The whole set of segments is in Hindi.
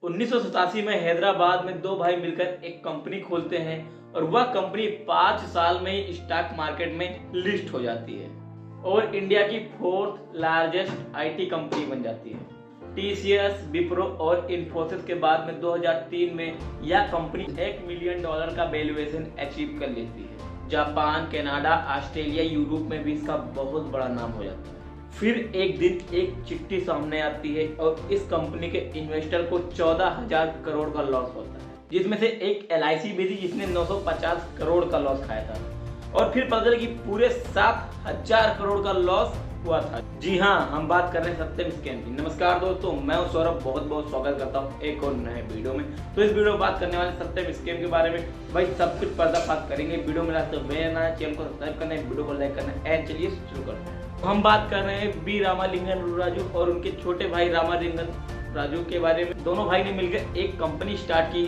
1987 में हैदराबाद में दो भाई मिलकर एक कंपनी खोलते हैं और वह कंपनी 5 साल में ही स्टॉक मार्केट में लिस्ट हो जाती है और इंडिया की 4th लार्जेस्ट आईटी कंपनी बन जाती है। टीसीएस, विप्रो और इन्फोसिस के बाद में 2003 में यह कंपनी $1 मिलियन का वैल्यूएशन अचीव कर लेती है। जापान, कनाडा, ऑस्ट्रेलिया, यूरोप में भी इसका बहुत बड़ा नाम हो जाता है। फिर एक दिन एक चिट्ठी सामने आती है और इस कंपनी के इन्वेस्टर को 14,000 करोड़ का लॉस होता है, जिसमें से एक एलआईसी भी थी जिसने 950 करोड़ का लॉस खाया था और फिर पता चला कि पूरे 7,000 करोड़ का लॉस हुआ था। जी हाँ, हम बात कर रहे हैं सत्यम स्कैम की। नमस्कार दोस्तों, मैं हूं सौरभ, बहुत बहुत स्वागत करता हूं एक और नए वीडियो में। तो इस वीडियो में बात करने वाले सत्यम स्कैम के बारे में भाई सब कुछ पर्दाफाश करेंगे। वीडियो में लाते हुए चैनल को सब्सक्राइब करना है, वीडियो को लाइक करना है। चलिए शुरू करते हैं। हम बात कर रहे हैं बी रामालिंगन राजू और उनके छोटे भाई रामालिंगन राजू के बारे में। दोनों भाई ने मिलकर एक कंपनी स्टार्ट की,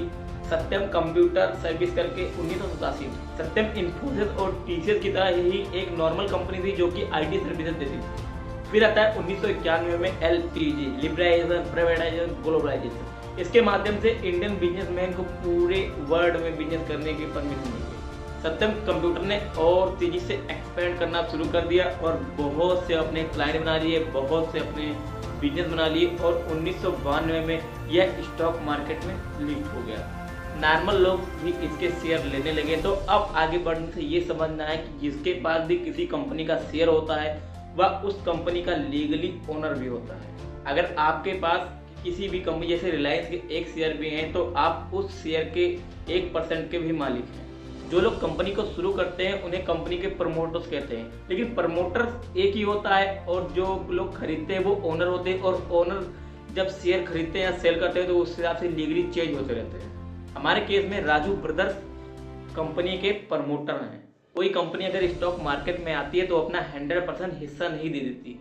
सत्यम कंप्यूटर सर्विस करके 1987 में। सत्यम इन्फोसिस और टीसीएस की तरह ही एक नॉर्मल कंपनी थी जो कि आईटी सर्विसेज देती थी। फिर आता है 1991 में एलपीजी, लिबरलाइजेशन, प्राइवेटाइजेशन, ग्लोबलाइजेशन। इसके माध्यम से इंडियन बिजनेसमैन को पूरे वर्ल्ड में बिजनेस करने की परमिशन मिली। सत्यम कंप्यूटर ने और तेजी से एक्सपेंड करना शुरू कर दिया और बहुत से अपने क्लाइंट बना लिए, बहुत से अपने बिजनेस बना लिए और 1992 में यह स्टॉक मार्केट में लिस्ट हो गया। नॉर्मल लोग भी इसके शेयर लेने लगे। तो अब आगे बढ़ने से ये समझना है कि जिसके पास भी किसी कंपनी का शेयर होता है वह उस कंपनी का लीगली ओनर भी होता है। अगर आपके पास किसी भी कंपनी जैसे रिलायंस के एक शेयर भी हैं तो आप उस शेयर के 1% के भी मालिक हैं। जो लोग कंपनी को शुरू करते हैं उन्हें कंपनी के प्रमोटर्स कहते हैं, लेकिन प्रमोटर्स एक ही होता है और जो लोग खरीदते हैं वो ओनर होते हैं और ओनर जब शेयर खरीदते हैं या सेल करते हैं तो उस हिसाब से लीगली चेंज होते रहते हैं। हमारे केस में राजू ब्रदर्स कंपनी के प्रमोटर हैं। कोई कंपनी अगर स्टॉक मार्केट में आती है तो अपना 100% हिस्सा नहीं दे देती।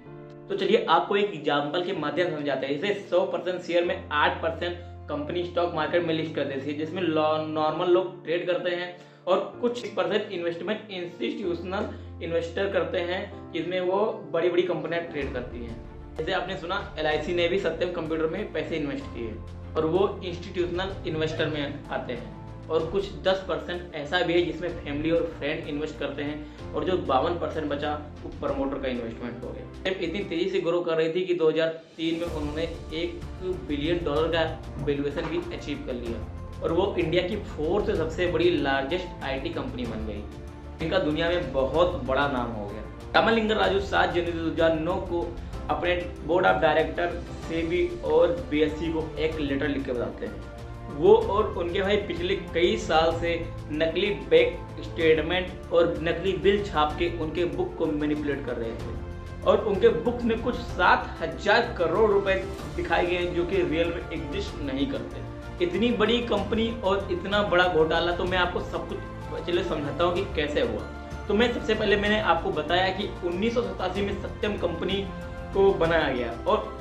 तो चलिए आपको एक एग्जांपल के माध्यम से समझाते हैं। जैसे 100% शेयर में 8% कंपनी स्टॉक मार्केट में लिस्ट कर देती है, जिसमें नॉर्मल लोग ट्रेड करते हैं और कुछ % इन्वेस्टमेंट इंस्टीट्यूशनल इन्वेस्टर करते हैं, जिसमें वो बड़ी बड़ी कंपनियां ट्रेड करती हैं। जैसे आपने सुना एलआईसी ने भी सत्यम कंप्यूटर में पैसे इन्वेस्ट किए और वो इंस्टीट्यूशनल इन्वेस्टर में आते हैं। और कुछ 10% ऐसा भी है जिसमें फैमिली और फ्रेंड इन्वेस्ट करते हैं और जो 52% बचा वो प्रमोटर का इन्वेस्टमेंट हो गया। जब इतनी तेजी से ग्रो कर रही थी कि 2003 में उन्होंने $1 बिलियन का वैल्यूएशन भी अचीव कर लिया और वो इंडिया की 4th सबसे बड़ी लार्जेस्ट आईटी कंपनी बन गई। इनका दुनिया में बहुत बड़ा नाम हो गया। रामालिंगन राजू 7 जनवरी 2009 को अपने बोर्ड ऑफ डायरेक्टर सेबी और बीएसई को एक लेटर लिख के बताते हैं। वो और उनके भाई पिछले कई साल से नकली बैंक स्टेटमेंट और नकली बिल छाप के उनके बुक को मैनिपुलेट कर रहे थे और उनके बुक में कुछ 7,000 करोड़ रुपए दिखाए गए जो कि रियल में एग्जिस्ट नहीं करते। इतनी बड़ी कंपनी और इतना बड़ा घोटाला, तो मैं आपको सब कुछ चलिए समझाता हूँ कि कैसे हुआ। तो मैं सबसे पहले मैंने आपको बताया कि 1987 में सत्यम कंपनी को बनाया गया और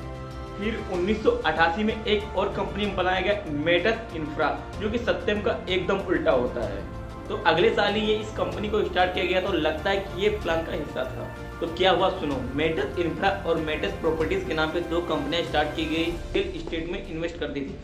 फिर 1988 में एक और कंपनी बनाया गया मेटस इंफ्रा, जो कि सत्यम का एकदम उल्टा होता है। तो अगले साल ही ये इस कंपनी को स्टार्ट किया गया। तो लगता है कि ये प्लान का हिस्सा था। तो क्या हुआ सुनो। मेटस इंफ्रा और मेटस प्रॉपर्टीज के नाम पे 2 कंपनियां स्टार्ट की गई, रियल एस्टेट में इन्वेस्ट कर दी थी।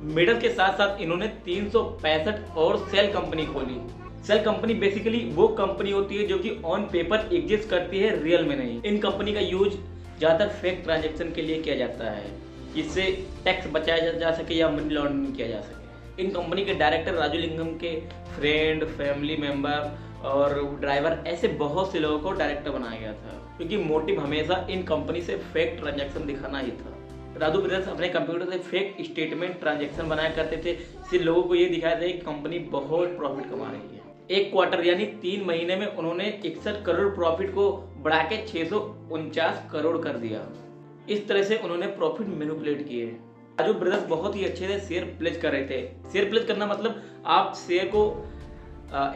मेटस के साथ साथ इन्होंने 365 और सेल कंपनी खोली। सेल कंपनी बेसिकली वो कंपनी होती है जो कि ऑन पेपर एग्जिस्ट करती है, रियल में नहीं। इन कंपनी का यूज ज़्यादातर फेक ट्रांजैक्शन के लिए किया जाता है, जिससे टैक्स बचाया जा सके या मनी लॉन्ड्रिंग किया जा सके। इन कंपनी के डायरेक्टर राजू लिंगम के फ्रेंड, फैमिली मेंबर और ड्राइवर ऐसे बहुत से लोगों को डायरेक्टर बनाया गया था, क्योंकि मोटिव हमेशा इन कंपनी से फेक ट्रांजैक्शन दिखाना ही था। राजू ब्रदर्स अपने कंप्यूटर से फेक स्टेटमेंट ट्रांजैक्शन बनाया करते थे, इससे लोगों को ये दिखाया था कि कंपनी बहुत प्रॉफिट कमा रही है। एक क्वार्टर यानी 3 महीने में उन्होंने 61 करोड़ प्रॉफिट को बढ़ा के 649 करोड़ कर दिया। इस तरह से उन्होंने प्रॉफिट मैनिपुलेट किए। राजू ब्रदर्स बहुत ही अच्छे से शेयर प्लेज कर रहे थे। शेयर प्लेज करना मतलब आप शेयर को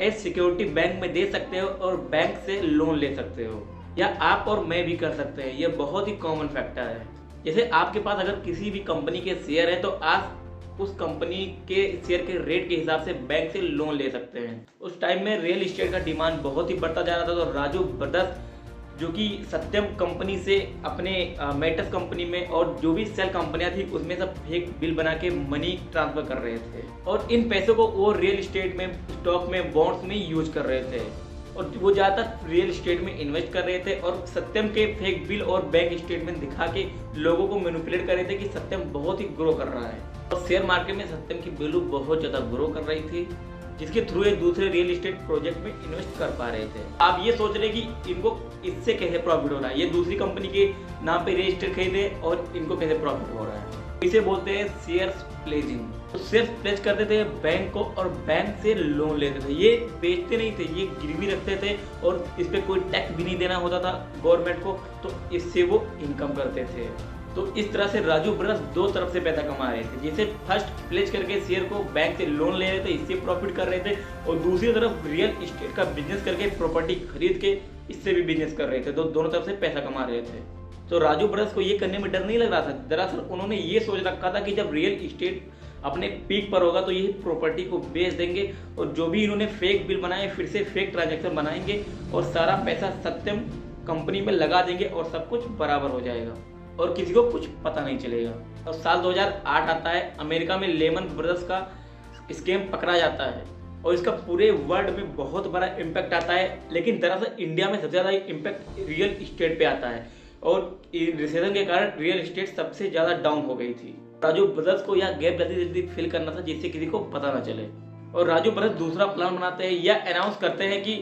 एज सिक्योरिटी बैंक में दे सकते हो और बैंक से लोन ले सकते हो, या आप और मैं भी कर सकते हैं। यह बहुत ही कॉमन फैक्टर है। जैसे आपके पास अगर किसी भी कंपनी के शेयर है तो आप उस कंपनी के शेयर के रेट के हिसाब से बैंक से लोन ले सकते हैं। उस टाइम में रियल एस्टेट का डिमांड बहुत ही बढ़ता जा रहा था, तो राजू ब्रदर्स जो कि सत्यम कंपनी से अपने मेटस कंपनी में और जो भी सेल कंपनियां थी उसमें सब फेक बिल बना के मनी ट्रांसफर कर रहे थे और इन पैसों को वो रियल इस्टेट में, स्टॉक में, बॉन्ड्स में यूज कर रहे थे और वो ज़्यादातर रियल इस्टेट में इन्वेस्ट कर रहे थे और सत्यम के फेक बिल और बैंक स्टेटमेंट दिखा के लोगों को मैनिपुलेट कर रहे थे कि सत्यम बहुत ही ग्रो कर रहा है और शेयर मार्केट में सत्यम की वैल्यू बहुत ज़्यादा ग्रो कर रही थी, जिसके थ्रू ये दूसरे रियल इस्टेट प्रोजेक्ट में इन्वेस्ट कर पा रहे थे। आप ये सोच रहे कि इनको इससे कैसे प्रॉफिट हो रहा है, ये दूसरी कंपनी के नाम पे रियल इस्टेट खरीदे और इनको कैसे प्रॉफिट हो रहा है। इसे बोलते हैं शेयर्स प्लेजिंग। तो शेयर्स प्लेज करते थे बैंक को और बैंक से लोन लेते थे। ये बेचते नहीं थे, ये गिरवी रखते थे और इस पे कोई टैक्स भी नहीं देना होता था गवर्नमेंट को, तो इससे वो इनकम करते थे। तो इस तरह से राजू ब्रदर्स दो तरफ से पैसा कमा रहे थे, जैसे फर्स्ट प्लेज करके शेयर को बैंक से लोन ले रहे थे, इससे प्रॉफिट कर रहे थे और दूसरी तरफ रियल इस्टेट का बिजनेस करके प्रॉपर्टी खरीद के इससे भी बिजनेस कर रहे थे, तो दोनों तरफ से पैसा कमा रहे थे। तो राजू ब्रदर्स को ये करने में डर नहीं लग रहा था। दरअसल उन्होंने ये सोच रखा था कि जब रियल इस्टेट अपने पीक पर होगा तो ये प्रॉपर्टी को बेच देंगे और जो भी इन्होंने फेक बिल बनाए फिर से फेक ट्रांजैक्शन बनाएंगे और सारा पैसा सत्यम कंपनी में लगा देंगे और सब कुछ बराबर हो जाएगा और किसी को कुछ पता नहीं चलेगा। और साल 2008 आता है, अमेरिका में लेमन ब्रदर्स का स्कैम पकड़ा जाता है और इसका पूरे वर्ल्ड में बहुत बड़ा इम्पैक्ट आता है, लेकिन दरअसल इंडिया में सबसे ज़्यादा इम्पैक्ट रियल इस्टेट पे आता है और रिसेशन के कारण रियल इस्टेट सबसे ज़्यादा डाउन हो गई थी। राजू ब्रदर्स को यह गैप जल्दी जल्दी फिल करना था जिससे किसी को पता ना चले और राजू ब्रदर्स दूसरा प्लान बनाते हैं या अनाउंस करते हैं कि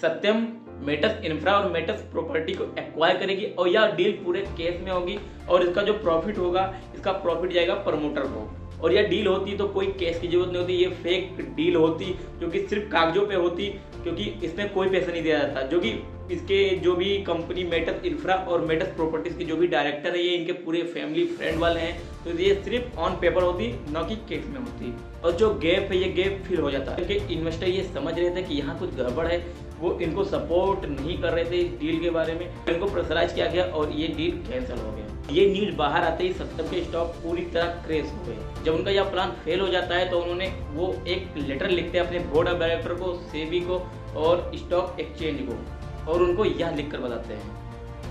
सत्यम मेटस इंफ्रा और मेटस प्रॉपर्टी को एक्वायर करेगी और यह डील पूरे केस में होगी और इसका जो प्रॉफिट होगा इसका प्रॉफिट जाएगा प्रमोटर को। और यह डील होती तो कोई केस की जरूरत नहीं होती, ये फेक डील होती जो कि सिर्फ कागजों पे होती, क्योंकि इसमें कोई पैसा नहीं दिया जाता। जो कि इसके जो भी कंपनी मेटस इंफ्रा और मेटस प्रॉपर्टीज के जो भी डायरेक्टर है ये इनके पूरे फैमिली फ्रेंड वाले हैं, तो ये सिर्फ ऑन पेपर होती, न कि केस में होती। और जो गैप है ये गैप फिल हो जाता है क्योंकि इन्वेस्टर ये समझ रहे थे कि यहाँ कुछ गड़बड़ है, वो इनको सपोर्ट नहीं कर रहे थे इस डील के बारे में, इनको प्रेशराइज किया गया और ये डील कैंसिल हो गया। ये न्यूज बाहर आते ही सत्यम के स्टॉक पूरी तरह क्रेश हो गए। जब उनका यह प्लान फेल हो जाता है तो उन्होंने वो एक लेटर लिखते हैं अपने बोर्ड ऑफ डायरेक्टर को, सेबी को और स्टॉक एक्सचेंज को और उनको यह लिखकर बताते हैं।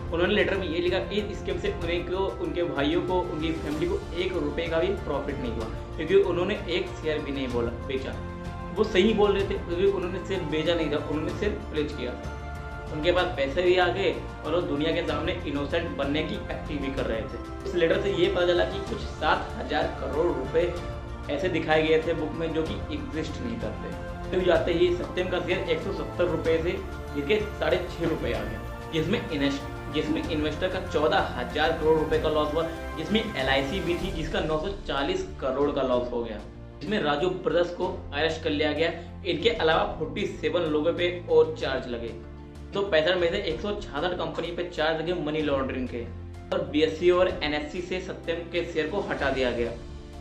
उन्होंने लेटर में ये लिखा कि इस स्कीम से उनके भाइयों को, उनकी फैमिली को 1 रुपये का भी प्रॉफिट नहीं हुआ क्योंकि उन्होंने एक शेयर भी नहीं बेचा। वो सही बोल रहे थे क्योंकि उन्होंने सिर्फ बेचा नहीं था, उन्होंने सिर्फ प्लेज किया था। उनके पास पैसे भी आ गए और वो दुनिया के सामने इनोसेंट बनने की एक्टिंग भी कर रहे थे। इस लेटर से ये पता चला कि कुछ 7,000 करोड़ रुपए ऐसे दिखाए गए थे बुक में जो कि एग्जिस्ट नहीं करते। तो जाते ही सत्यम का शेयर 170 रुपये से गिर के 6.5 रुपये आ गया, जिसमें इन्वेस्टर का 14,000 करोड़ रुपए का लॉस हुआ, जिसमें LIC भी थी जिसका 940 करोड़ का लॉस हो गया। इसमें राजू ब्रदर्स को अरेस्ट कर लिया गया। इनके अलावा 47 लोगों पे और चार्ज लगे। तो 65 में से 166 कंपनी पे चार्ज लगे मनी लॉन्ड्रिंग के और BSE और NSE से सत्यम के शेयर को हटा दिया गया।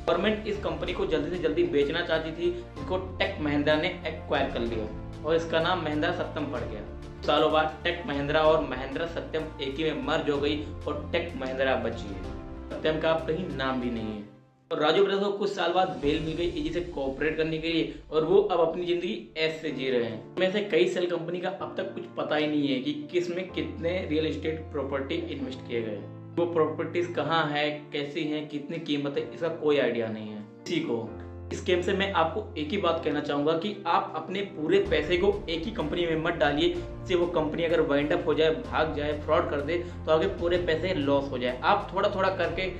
गवर्नमेंट इस कंपनी को जल्दी से जल्दी बेचना चाहती थी, इसको टेक महिंद्रा ने एक्वायर कर लिया और इसका नाम महिंद्रा सत्यम पड़ गया। सालों बाद टेक महिंद्रा और महिंद्रा सत्यम एक ही में मर्ज हो गई और टेक महिंद्रा बची है। सत्यम का अब कहीं नाम भी नहीं है। और राजू ब्रदर्स को कुछ साल बाद बेल मिल गई इजी से कोऑपरेट करने के लिए और वो अब अपनी जिंदगी ऐसे जी रहे हैं। में से कई सेल कंपनी का अब तक कुछ पता ही नहीं है कि किस में कितने रियल एस्टेट प्रॉपर्टी इन्वेस्ट किए गए, वो प्रॉपर्टीज कहाँ है, कैसी हैं, कितनी कीमत है, इसका कोई आइडिया नहीं है किसी को। इस गेम से मैं आपको एक ही बात कहना चाहूंगा कि आप अपने पूरे पैसे को एक ही कंपनी में मत डालिए, जिससे वो कंपनी अगर वाइंड अप हो जाए, भाग जाए, फ्रॉड कर दे तो आगे पूरे पैसे लॉस हो जाए। आप थोड़ा थोड़ा करके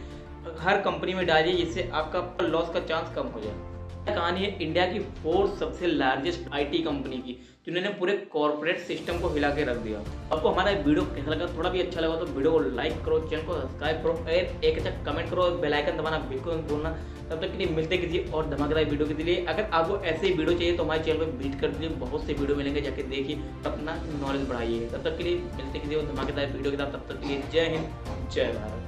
हर कंपनी में डालिए जिससे आपका लॉस का चांस कम हो जाए। कहानी है इंडिया की 4 सबसे लार्जेस्ट IT कंपनी की, जिन्होंने पूरे कॉर्पोरेट सिस्टम को हिला के रख दिया। आपको हमारा वीडियो कैसा लगा, थोड़ा भी अच्छा लगा तो वीडियो को लाइक करो, चैनल को सब्सक्राइब करो और एक अच्छा कमेंट करो और बेल आइकन दबाना बिल्कुल मत भूलना। तब तक के लिए मिलते किसी और धमाकेदार वीडियो के लिए। अगर आपको ऐसे ही वीडियो चाहिए तो हमारे चैनल पर विजिट कर दीजिए, बहुत से वीडियो मिलेंगे, जाके देखिए, अपना नॉलेज बढ़ाइए। तब तक के लिए मिलते किसी और धमाकेदार वीडियो के साथ। तब तक के लिए जय हिंद, जय भारत।